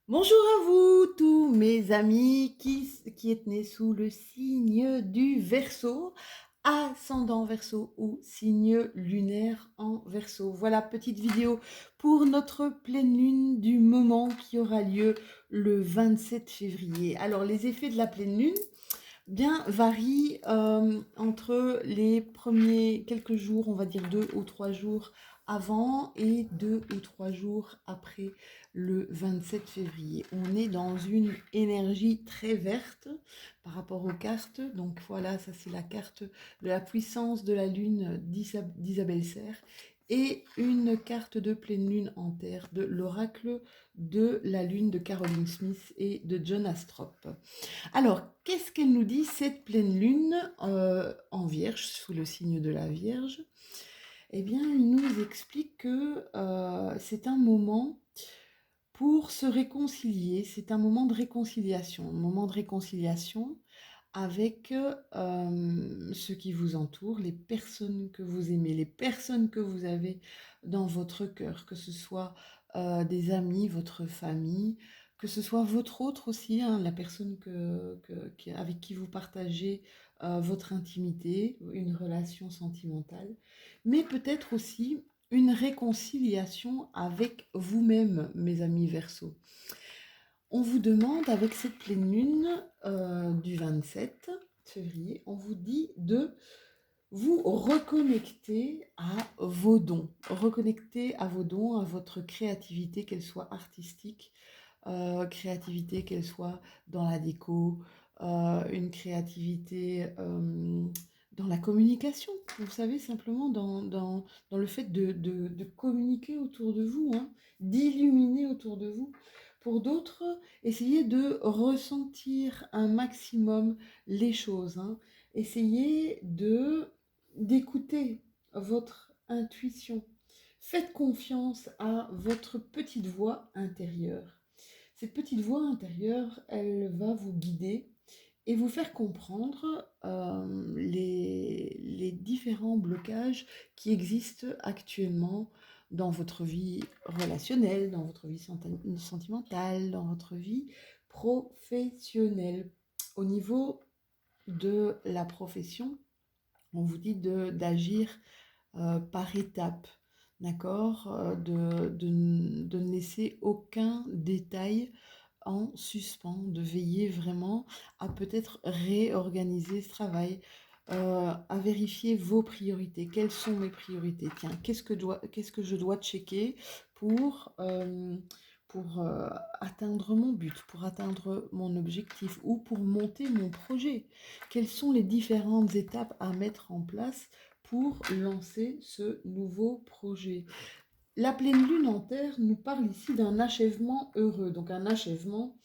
Bonjour à vous tous mes amis qui êtes nés sous le signe du Verseau, ascendant Verseau ou signe lunaire en Verseau. Voilà, petite vidéo pour notre pleine lune du moment qui aura lieu le 27 février. Alors les effets de la pleine lune bien varient entre les premiers quelques jours, on va dire 2 ou 3 jours avant et 2 ou 3 jours après le 27 février. On est dans une énergie très verte par rapport aux cartes. Donc voilà, ça c'est la carte de la puissance de la lune d'Isabelle Serre et une carte de pleine lune en terre de l'oracle de la lune de Caroline Smith et de John Astrop. Alors, qu'est-ce qu'elle nous dit cette pleine lune en Vierge, sous le signe de la Vierge? Eh bien, elle nous explique que c'est un moment pour se réconcilier, c'est un moment de réconciliation avec ceux qui vous entourent, les personnes que vous aimez, les personnes que vous avez dans votre cœur, que ce soit des amis, votre famille, que ce soit votre autre aussi, hein, la personne avec qui vous partagez votre intimité, une relation sentimentale, mais peut-être aussi une réconciliation avec vous-même, mes amis Verseau. On vous demande, avec cette pleine lune du 27 février, on vous dit de vous reconnecter à vos dons. Reconnecter à vos dons, à votre créativité, qu'elle soit artistique, créativité, qu'elle soit dans la déco, une créativité dans la communication. Vous savez, simplement dans le fait de communiquer autour de vous, hein, d'illuminer autour de vous. Pour d'autres, essayez de ressentir un maximum les choses, hein. Essayez d'écouter votre intuition. Faites confiance à votre petite voix intérieure. Cette petite voix intérieure, elle va vous guider et vous faire comprendre les différents blocages qui existent actuellement dans votre vie relationnelle, dans votre vie sentimentale, dans votre vie professionnelle. Au niveau de la profession, on vous dit d'agir par étapes, d'accord, de ne laisser aucun détail en suspens, de veiller vraiment à peut-être réorganiser ce travail, à vérifier vos priorités. Quelles sont mes priorités? Tiens, qu'est-ce que je dois checker pour, atteindre mon but, pour atteindre mon objectif ou pour monter mon projet? Quelles sont les différentes étapes à mettre en place pour lancer ce nouveau projet? La pleine lune en terre nous parle ici d'un achèvement heureux, donc un achèvement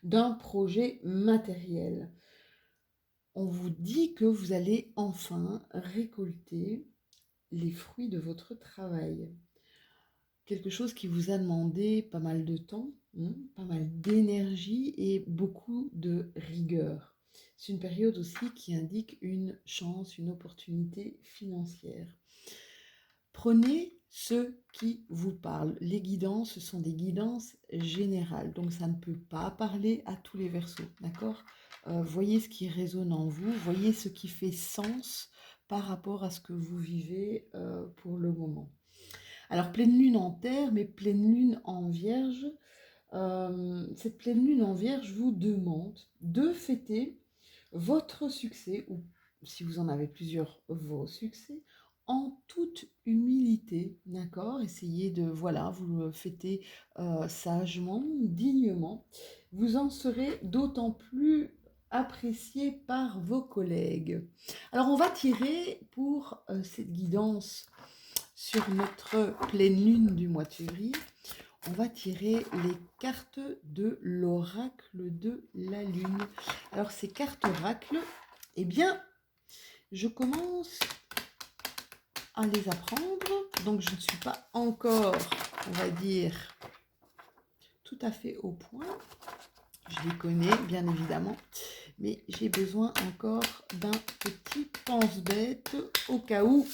d'un projet matériel. On vous dit que vous allez enfin récolter les fruits de votre travail. Quelque chose qui vous a demandé pas mal de temps, pas mal d'énergie et beaucoup de rigueur. C'est une période aussi qui indique une chance, une opportunité financière. Prenez ce qui vous parle. Les guidances, ce sont des guidances générales, donc ça ne peut pas parler à tous les Verseaux, d'accord? Voyez ce qui résonne en vous, voyez ce qui fait sens par rapport à ce que vous vivez pour le moment. Alors, pleine lune en terre, mais pleine lune en vierge, cette pleine lune en vierge vous demande de fêter votre succès, ou si vous en avez plusieurs, vos succès, en toute humilité, d'accord? Essayez de, voilà, vous le fêtez sagement, dignement. Vous en serez d'autant plus apprécié par vos collègues. Alors, on va tirer pour cette guidance sur notre pleine lune du mois de février. On va tirer les cartes de l'oracle de la lune. Alors ces cartes oracles, eh bien, je commence à les apprendre. Donc je ne suis pas encore, on va dire, tout à fait au point. Je les connais, bien évidemment. Mais j'ai besoin encore d'un petit pense-bête au cas où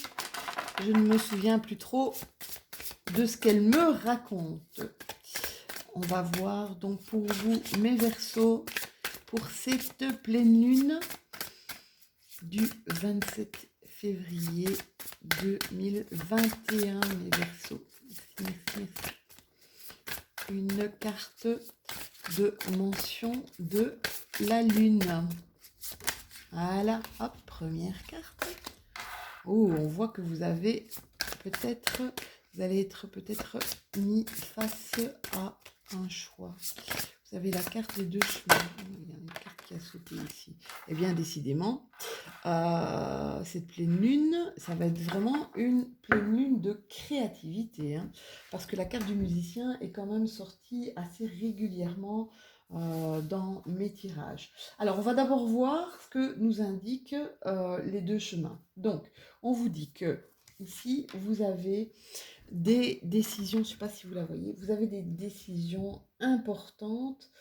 je ne me souviens plus trop de ce qu'elle me raconte. On va voir donc pour vous, mes Verseaux, pour cette pleine lune du 27 février 2021, mes Verseaux. Merci, merci, merci. Une carte de mention de la lune. Voilà, hop, première carte. Oh, on voit que vous avez peut-être, vous allez être peut-être mis face à un choix. Vous avez la carte des 2 chemins. Il y a une carte qui a sauté ici. Eh bien, décidément, cette pleine lune, ça va être vraiment une pleine lune de créativité, hein, parce que la carte du musicien est quand même sortie assez régulièrement dans mes tirages. Alors, on va d'abord voir ce que nous indiquent les 2 chemins. Donc, on vous dit que ici, vous avez des décisions, je ne sais pas si vous la voyez, vous avez des décisions importantes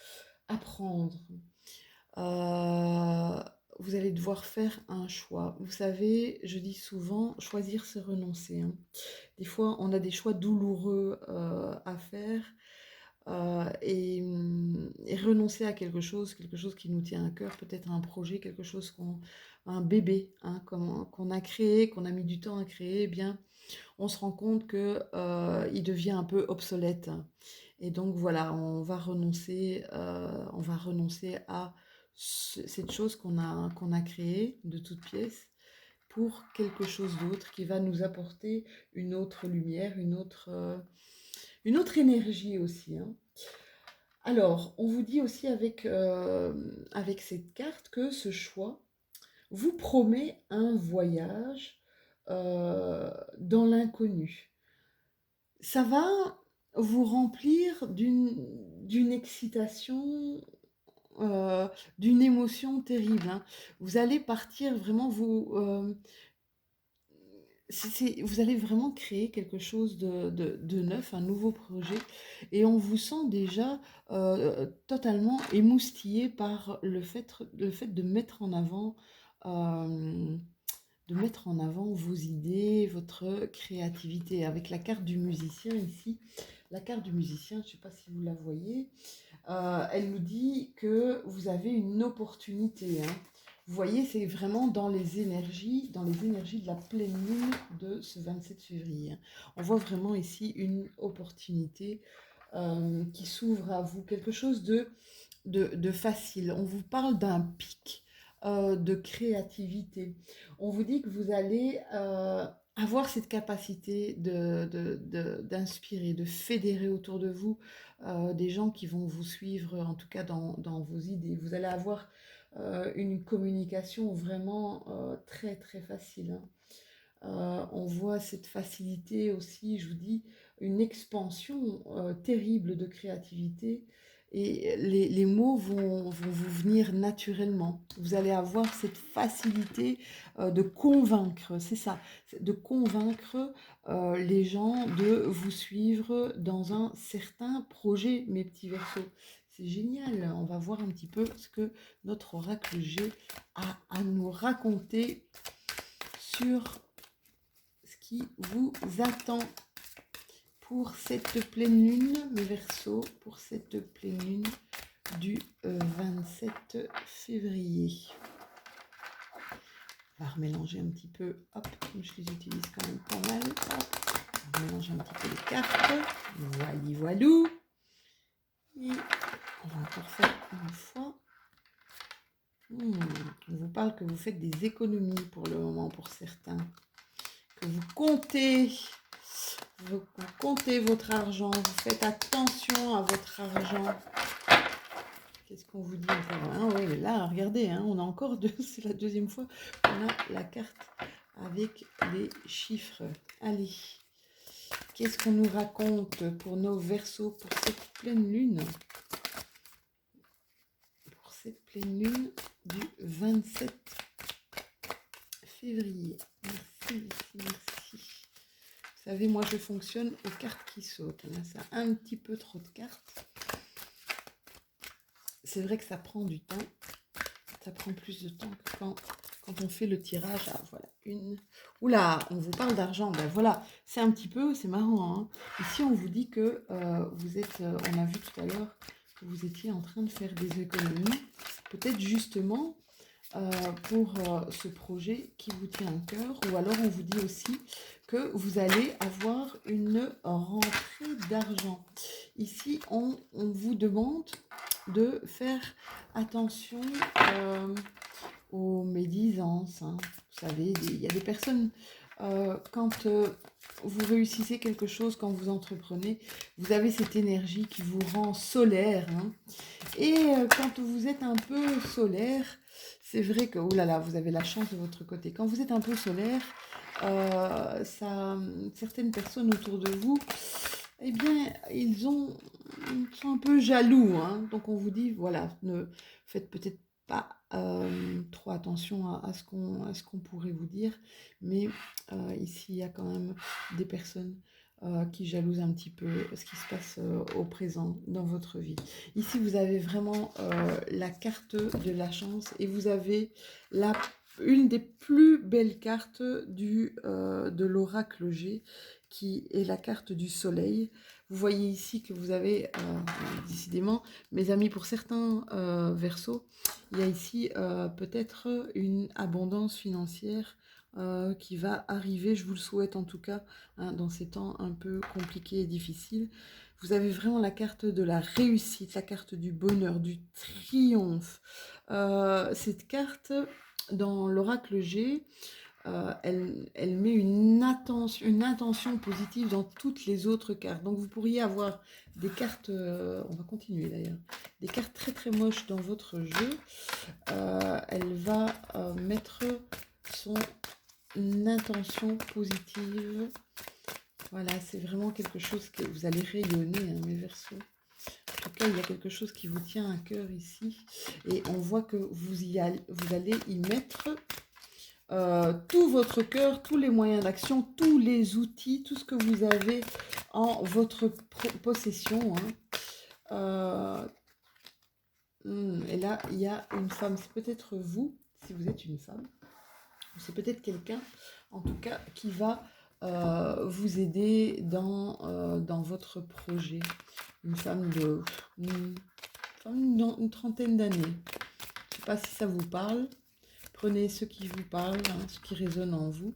à prendre. Vous allez devoir faire un choix. Vous savez, je dis souvent, choisir c'est renoncer, hein. Des fois, on a des choix douloureux à faire et renoncer à quelque chose qui nous tient à cœur, peut-être un projet, quelque chose un bébé, hein, qu'on a créé, qu'on a mis du temps à créer, eh bien, on se rend compte que il devient un peu obsolète. Et donc voilà, on va renoncer à cette chose qu'on a créée de toutes pièces pour quelque chose d'autre qui va nous apporter une autre lumière, une autre énergie aussi, hein. Alors, on vous dit aussi avec cette carte que ce choix vous promet un voyage dans l'inconnu. Ça va vous remplir d'une excitation, d'une émotion terrible, hein. Vous allez partir vraiment, vous allez vraiment créer quelque chose de neuf, un nouveau projet, et on vous sent déjà totalement émoustillé par le fait de mettre en avant euh, vos idées, votre créativité. Avec la carte du musicien ici, la carte du musicien, je ne sais pas si vous la voyez, elle nous dit que vous avez une opportunité, hein. Vous voyez, c'est vraiment dans les énergies de la pleine lune de ce 27 février, hein. On voit vraiment ici une opportunité qui s'ouvre à vous, quelque chose de facile. On vous parle d'un pic de créativité. On vous dit que vous allez avoir cette capacité d'inspirer, de fédérer autour de vous des gens qui vont vous suivre, en tout cas dans vos idées. Vous allez avoir une communication vraiment très très facile, hein. On voit cette facilité aussi, je vous dis, une expansion terrible de créativité, et les mots vont vous venir naturellement. Vous allez avoir cette facilité de convaincre, c'est ça, de convaincre les gens de vous suivre dans un certain projet, mes petits Verseaux. C'est génial, on va voir un petit peu ce que notre oracle G a à nous raconter sur ce qui vous attend pour cette pleine lune, mes Verseaux, pour cette pleine lune du 27 février. On va remélanger un petit peu, hop, comme je les utilise quand même pas mal, hop, on va mélanger un petit peu les cartes, voilou. Et on va encore faire une fois. On vous parle que vous faites des économies pour le moment, pour certains, que vous comptez votre argent, vous faites attention à votre argent. Qu'est-ce qu'on vous dit encore, hein? Oui, là, regardez, hein, on a encore deux, c'est la deuxième fois qu'on a la carte avec les chiffres. Allez, qu'est-ce qu'on nous raconte pour nos Verseaux, pour cette pleine lune? Pour cette pleine lune du 27 février. Merci, merci, merci. Vous savez, moi, je fonctionne aux cartes qui sautent. Là, ça a un petit peu trop de cartes. C'est vrai que ça prend du temps. Ça prend plus de temps que quand quand on fait le tirage, ah voilà, oula, on vous parle d'argent, ben voilà, c'est un petit peu, c'est marrant, hein. Ici, on vous dit que vous êtes, on a vu tout à l'heure que vous étiez en train de faire des économies, peut-être justement pour ce projet qui vous tient à cœur, ou alors on vous dit aussi que vous allez avoir une rentrée d'argent. Ici, on vous demande de faire attention aux médisances, hein. Vous savez, il y a des personnes, quand vous réussissez quelque chose, quand vous entreprenez, vous avez cette énergie qui vous rend solaire, hein. Et quand vous êtes un peu solaire, c'est vrai que, oh là là, vous avez la chance de votre côté. Quand vous êtes un peu solaire, certaines personnes autour de vous, eh bien, ils sont un peu jaloux, hein. Donc on vous dit, voilà, ne faites peut-être pas trop attention à ce qu'on pourrait vous dire, mais ici, il y a quand même des personnes qui jalousent un petit peu ce qui se passe au présent dans votre vie. Ici, vous avez vraiment la carte de la chance et vous avez une des plus belles cartes de l'oracle G, qui est la carte du soleil. Vous voyez ici que vous avez, décidément, mes amis, pour certains Verseaux, il y a ici peut-être une abondance financière qui va arriver, je vous le souhaite en tout cas, hein, dans ces temps un peu compliqués et difficiles. Vous avez vraiment la carte de la réussite, la carte du bonheur, du triomphe. Cette carte, dans l'oracle G, elle met une intention positive dans toutes les autres cartes. Donc vous pourriez avoir des cartes, on va continuer d'ailleurs, des cartes très très moches dans votre jeu. Elle va mettre son intention positive. Voilà, c'est vraiment quelque chose que vous allez rayonner, hein, mes Verseaux. En tout cas, il y a quelque chose qui vous tient à cœur ici. Et on voit que vous allez y mettre tout votre cœur, tous les moyens d'action, tous les outils, tout ce que vous avez en votre possession, hein. Et là, il y a une femme, c'est peut-être vous, si vous êtes une femme, ou c'est peut-être quelqu'un, en tout cas, qui va vous aider dans votre projet. Une femme une trentaine d'années. Je ne sais pas si ça vous parle. Prenez ce qui vous parle, hein, ce qui résonne en vous.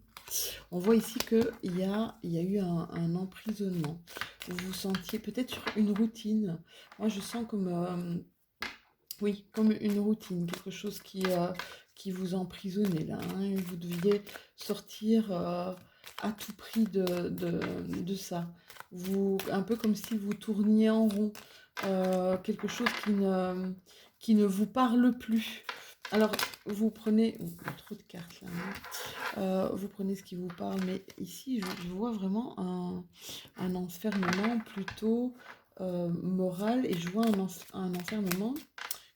On voit ici qu'il y a eu un emprisonnement. Vous vous sentiez peut-être sur une routine. Moi, je sens comme, oui, comme une routine, quelque chose qui vous emprisonnait là, hein. Vous deviez sortir à tout prix de ça. Un peu comme si vous tourniez en rond. Quelque chose qui ne vous parle plus. Alors, vous prenez... il y a trop de cartes là, hein. Vous prenez ce qui vous parle, mais ici, je vois vraiment un enfermement plutôt moral, et je vois un enfermement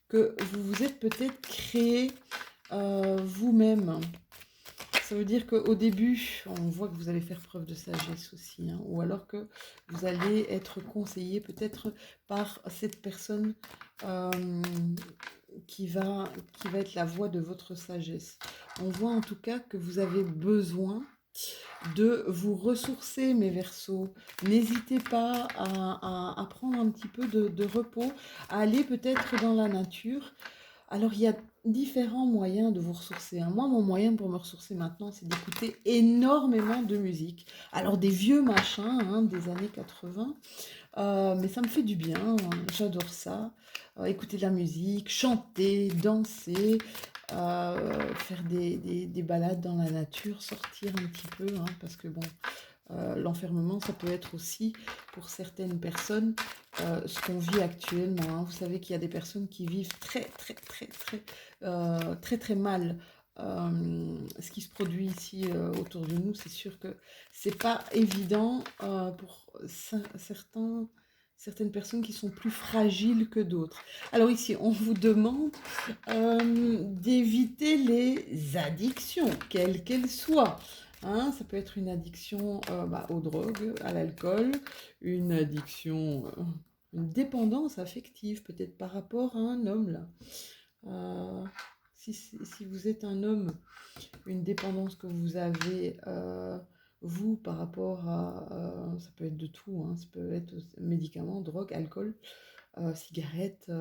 que vous vous êtes peut-être créé vous-même. Ça veut dire qu'au début, on voit que vous allez faire preuve de sagesse aussi, hein, ou alors que vous allez être conseillé peut-être par cette personne qui va être la voix de votre sagesse. On voit en tout cas que vous avez besoin de vous ressourcer, mes Verseaux. N'hésitez pas à prendre un petit peu de repos, à aller peut-être dans la nature. Alors, il y a différents moyens de vous ressourcer, hein. Moi, mon moyen pour me ressourcer maintenant, c'est d'écouter énormément de musique. Alors, des vieux machins, hein, des années 80, mais ça me fait du bien, hein, j'adore ça. Écouter de la musique, chanter, danser, faire des balades dans la nature, sortir un petit peu, hein, parce que bon, l'enfermement, ça peut être aussi, pour certaines personnes, ce qu'on vit actuellement, hein. Vous savez qu'il y a des personnes qui vivent très très mal ce qui se produit ici autour de nous. C'est sûr que c'est pas évident pour certaines personnes qui sont plus fragiles que d'autres. Alors ici, on vous demande d'éviter les addictions, quelles qu'elles soient. Hein, ça peut être une addiction aux drogues, à l'alcool, une addiction, une dépendance affective, peut-être par rapport à un homme là. si vous êtes un homme, une dépendance que vous avez, vous, par rapport à, ça peut être de tout, hein, ça peut être médicaments, drogue, alcool, cigarettes.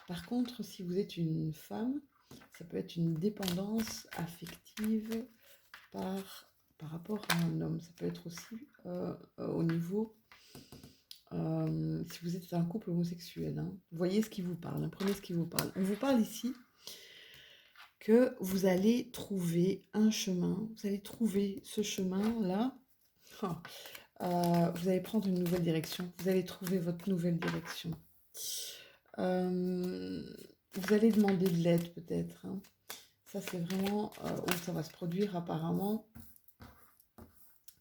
Par contre, si vous êtes une femme, ça peut être une dépendance affective par, par rapport à un homme. Ça peut être aussi au niveau, si vous êtes un couple homosexuel, hein. Voyez ce qui vous parle, hein, prenez ce qui vous parle. On vous parle ici que vous allez trouver un chemin, vous allez trouver ce chemin-là. Vous allez prendre une nouvelle direction, vous allez trouver votre nouvelle direction. Vous allez demander de l'aide peut-être, hein. Ça c'est vraiment où ça va se produire apparemment,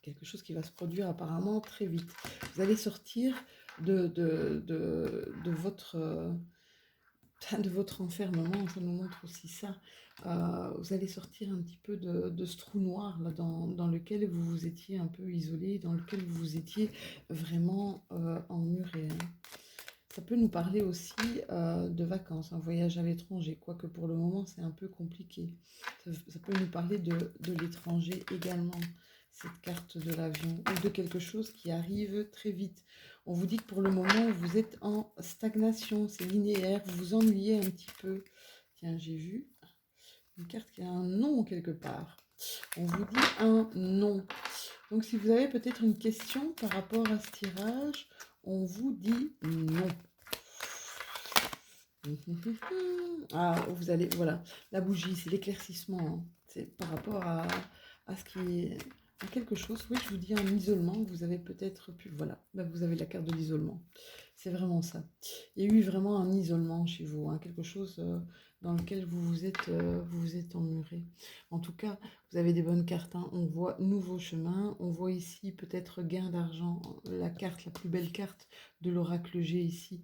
quelque chose qui va se produire apparemment très vite. Vous allez sortir de votre enfermement, ça nous montre aussi ça. Vous allez sortir un petit peu de ce trou noir là, dans lequel vous vous étiez un peu isolé, dans lequel vous vous étiez vraiment emmuré, hein. Ça peut nous parler aussi de vacances, un voyage à l'étranger, quoique pour le moment c'est un peu compliqué. Ça peut nous parler de l'étranger également, cette carte de l'avion, ou de quelque chose qui arrive très vite. On vous dit que pour le moment vous êtes en stagnation, c'est linéaire, vous vous ennuyez un petit peu. Tiens, j'ai vu une carte qui a un nom quelque part. On vous dit un nom. Donc si vous avez peut-être une question par rapport à ce tirage, on vous dit non. Ah, vous allez, voilà, la bougie, c'est l'éclaircissement, hein. C'est par rapport à ce qui est, à quelque chose, oui, je vous dis un isolement, vous avez peut-être pu, voilà, là, vous avez la carte de l'isolement. C'est vraiment ça. Il y a eu vraiment un isolement chez vous, hein, quelque chose dans lequel vous vous êtes emmuré. En tout cas, vous avez des bonnes cartes, hein. On voit nouveau chemin, on voit ici peut-être gain d'argent, la carte, la plus belle carte de l'oracle G ici.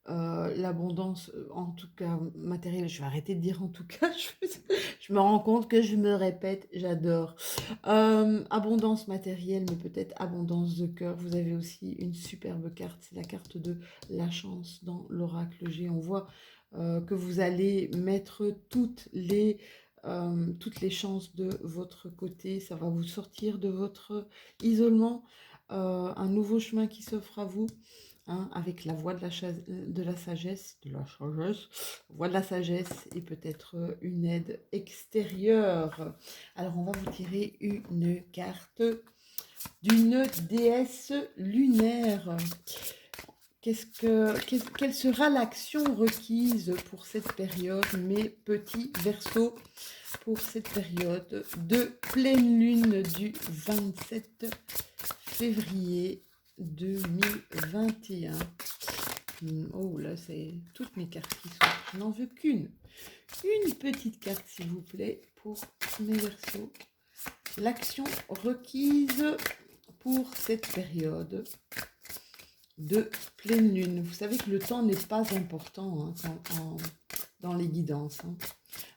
L'abondance, en tout cas matérielle, je vais arrêter de dire en tout cas, je me rends compte que je me répète, j'adore. Abondance matérielle, mais peut-être abondance de cœur. Vous avez aussi une superbe carte, c'est la carte de la chance dans l'oracle G. On voit que vous allez mettre toutes les chances de votre côté, ça va vous sortir de votre isolement, un nouveau chemin qui s'offre à vous. Hein, avec la voix de la sagesse, voix de la sagesse et peut-être une aide extérieure. Alors, on va vous tirer une carte d'une déesse lunaire. Quelle sera l'action requise pour cette période, mes petits Verseaux, pour cette période de pleine lune du 27 février 2021. Oh là, c'est toutes mes cartes qui sont. Je n'en veux qu'une. Une petite carte, s'il vous plaît, pour mes Verseaux. L'action requise pour cette période de pleine lune. Vous savez que le temps n'est pas important, hein, dans les guidances, hein.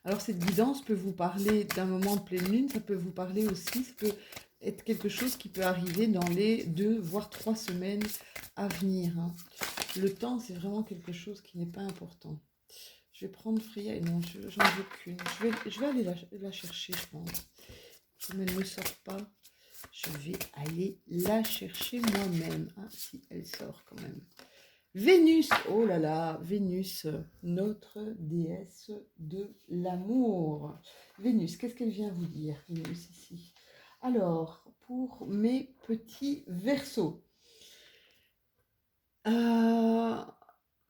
Alors cette guidance peut vous parler d'un moment de pleine lune, ça peut vous parler aussi, ça peut être quelque chose qui peut arriver dans les 2 voire 3 semaines à venir, hein. Le temps, c'est vraiment quelque chose qui n'est pas important. Je vais prendre Freya, et non, j'en veux qu'une. Je vais aller la chercher, je pense. Comme elle ne sort pas, je vais aller la chercher moi-même, hein, si elle sort quand même. Vénus, oh là là, Vénus, notre déesse de l'amour. Vénus, qu'est-ce qu'elle vient vous dire, Vénus, ici? Alors, pour mes petits Verseaux,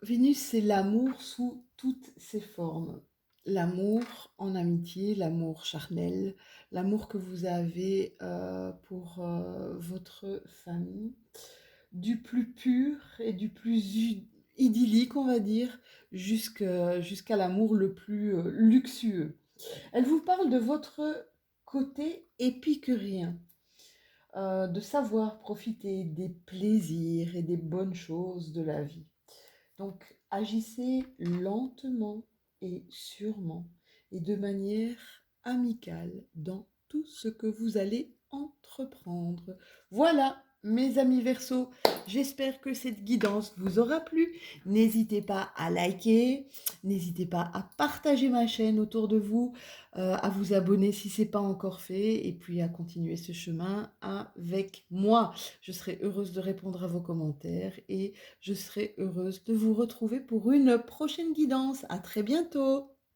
Vénus, c'est l'amour sous toutes ses formes. L'amour en amitié, l'amour charnel, l'amour que vous avez pour votre famille, du plus pur et du plus idyllique, on va dire, jusqu'à l'amour le plus luxueux. Elle vous parle de votre côté épicurien, de savoir profiter des plaisirs et des bonnes choses de la vie. Donc, agissez lentement et sûrement et de manière amicale dans tout ce que vous allez entreprendre. Voilà, Mes amis Verseau, j'espère que cette guidance vous aura plu. N'hésitez pas à liker, n'hésitez pas à partager ma chaîne autour de vous, à vous abonner si ce n'est pas encore fait, et puis à continuer ce chemin avec moi. Je serai heureuse de répondre à vos commentaires et je serai heureuse de vous retrouver pour une prochaine guidance. À très bientôt.